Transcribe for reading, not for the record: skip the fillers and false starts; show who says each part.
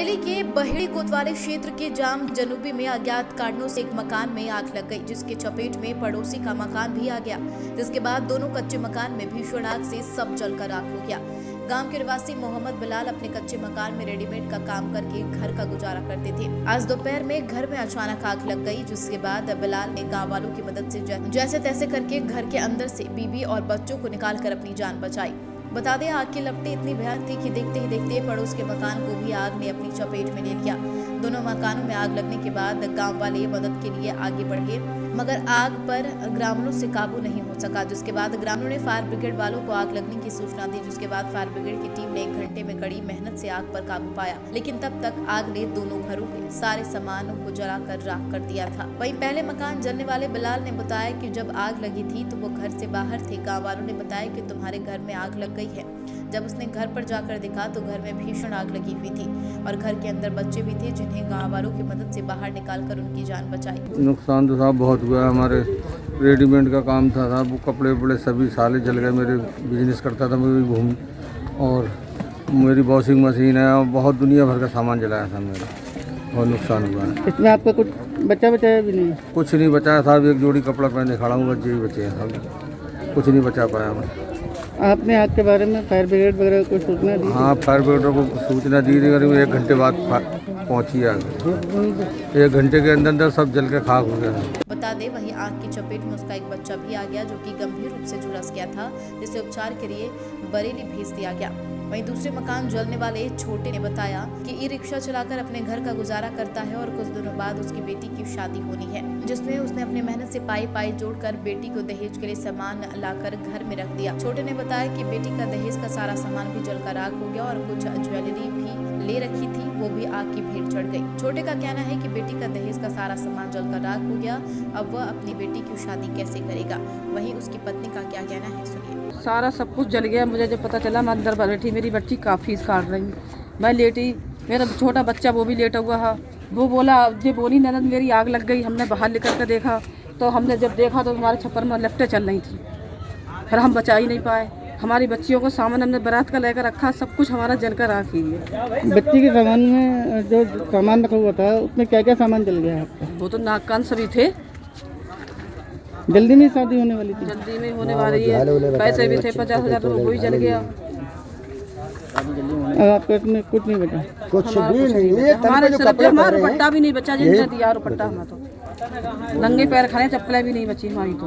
Speaker 1: बरेली के बहेड़ी कोतवाली क्षेत्र के जाम जनूबी में अज्ञात कारणों से एक मकान में आग लग गई, जिसके चपेट में पड़ोसी का मकान भी आ गया, जिसके बाद दोनों कच्चे मकान में भीषण आग से सब जलकर राख हो गया। गांव के निवासी मोहम्मद बिलाल अपने कच्चे मकान में रेडीमेड का काम करके घर का गुजारा करते थे। आज दोपहर में घर में अचानक आग लग गई, जिसके बाद बिलाल ने गांव वालों की मदद से जैसे तैसे करके घर के अंदर से बीबी और बच्चों को निकालकर अपनी जान बचाई। बता दें, आग की लपटें इतनी भयानक थी कि देखते ही देखते पड़ोस के मकान को भी आग ने अपनी चपेट में ले लिया। दोनों मकानों में आग लगने के बाद गांव वाले मदद के लिए आगे बढ़े, मगर आग पर ग्रामीणों से काबू नहीं हो सका, जिसके बाद ग्रामीणों ने फायर ब्रिगेड वालों को आग लगने की सूचना दी, जिसके बाद फायर ब्रिगेड की टीम ने 1 घंटे में कड़ी मेहनत से आग पर काबू पाया, लेकिन तब तक आग ने दोनों घरों के सारे सामानों को जलाकर राख कर दिया था। वहीं पहले मकान जलने वाले बिलाल ने बताया कि जब आग लगी थी तो वो घर से बाहर थे। गाँव वालों ने बताया कि तुम्हारे घर में आग लग गई है। जब उसने घर पर जाकर देखा तो घर में भीषण आग लगी हुई थी और घर के अंदर बच्चे भी थे, जिन्हें गांव वालों की मदद से बाहर निकालकर उनकी जान बचाई।
Speaker 2: नुकसान तो साहब बहुत हुआ। हमारे रेडीमेड का काम था साहब, वो कपड़े वपड़े सभी साले जल गए। मेरे बिजनेस करता था मैं घूम, और मेरी वॉशिंग मशीन है और बहुत दुनिया भर का सामान जलाया था मेरा, बहुत नुकसान हुआ है।
Speaker 3: इसमें आपका कुछ बचाया भी नहीं?
Speaker 2: कुछ नहीं बचाया साहब, एक जोड़ी कपड़ा पहने खड़ा हूँ, बच्चे ही बचे हैं साहब, कुछ नहीं बचा पाया मैं।
Speaker 3: आपने आग के बारे में फायर ब्रिगेड वगैरह को सूचना दी?
Speaker 2: हाँ, फायर ब्रिगेड को सूचना दी थी, करीब 1 घंटे बाद पहुँची आग। 1 घंटे के अंदर सब जल के खाक हो गया।
Speaker 1: बता दें, वहीं आग की चपेट में उसका एक बच्चा भी आ गया, जो कि गंभीर रूप से झुलस गया था, जिसे उपचार के लिए बरेली भेज दिया गया। वहीं दूसरे मकान जलने वाले छोटे ने बताया कि ई-रिक्शा चलाकर अपने घर का गुजारा करता है और कुछ दिनों बाद उसकी बेटी की शादी होनी है, जिसमें उसने अपनी मेहनत से पाई जोड़कर बेटी को दहेज के लिए सामान लाकर घर में रख दिया। छोटे ने बताया कि बेटी का दहेज का सारा सामान भी जलकर आग हो गया और कुछ ज्वेलरी भी ले रखी थी, वो भी आग की भेंट चढ़ गई। छोटे का कहना है कि बेटी का दहेज का सारा सामान जलकर राख हो गया, अब वह अपनी बेटी की शादी कैसे करेगा। वहीं उसकी पत्नी का क्या कहना है, सुनिए।
Speaker 3: सारा सब कुछ जल गया। मुझे जब पता चला मैं अंदर बैठी, मेरी बच्ची काफ़ी काट रही, मैं लेटी, मेरा छोटा बच्चा वो भी लेटा हुआ है। वो बोला, ये बोली ननद मेरी आग लग गई। हमने बाहर निकल कर देखा तो हमने जब देखा तो हमारे छप्पर में लपटें चल रही थी, फिर हम बचा ही नहीं पाए। हमारी बच्चियों को सामान हमने बारात का लेकर रखा, सब कुछ हमारा जलकर राख ही है। बच्ची के सामान में जो सामान रखा हुआ था उसमें क्या क्या सामान जल गया आपका? वो तो नाक कान सभी थे। जल्दी में शादी होने वाली थी? जल्दी में होने वाली है, पैसे भी थे 50,000, वो भी जल गया। अब आपके इसमें कुछ नहीं बचा? कुछ भी नहीं, हमारे सिर्फ हमारा दुपट्टा भी नहीं बचा, जिनने दिया दुपट्टा हमारा तो नंगे पैर खड़े, चप्पलें भी नहीं बची हमारी तो।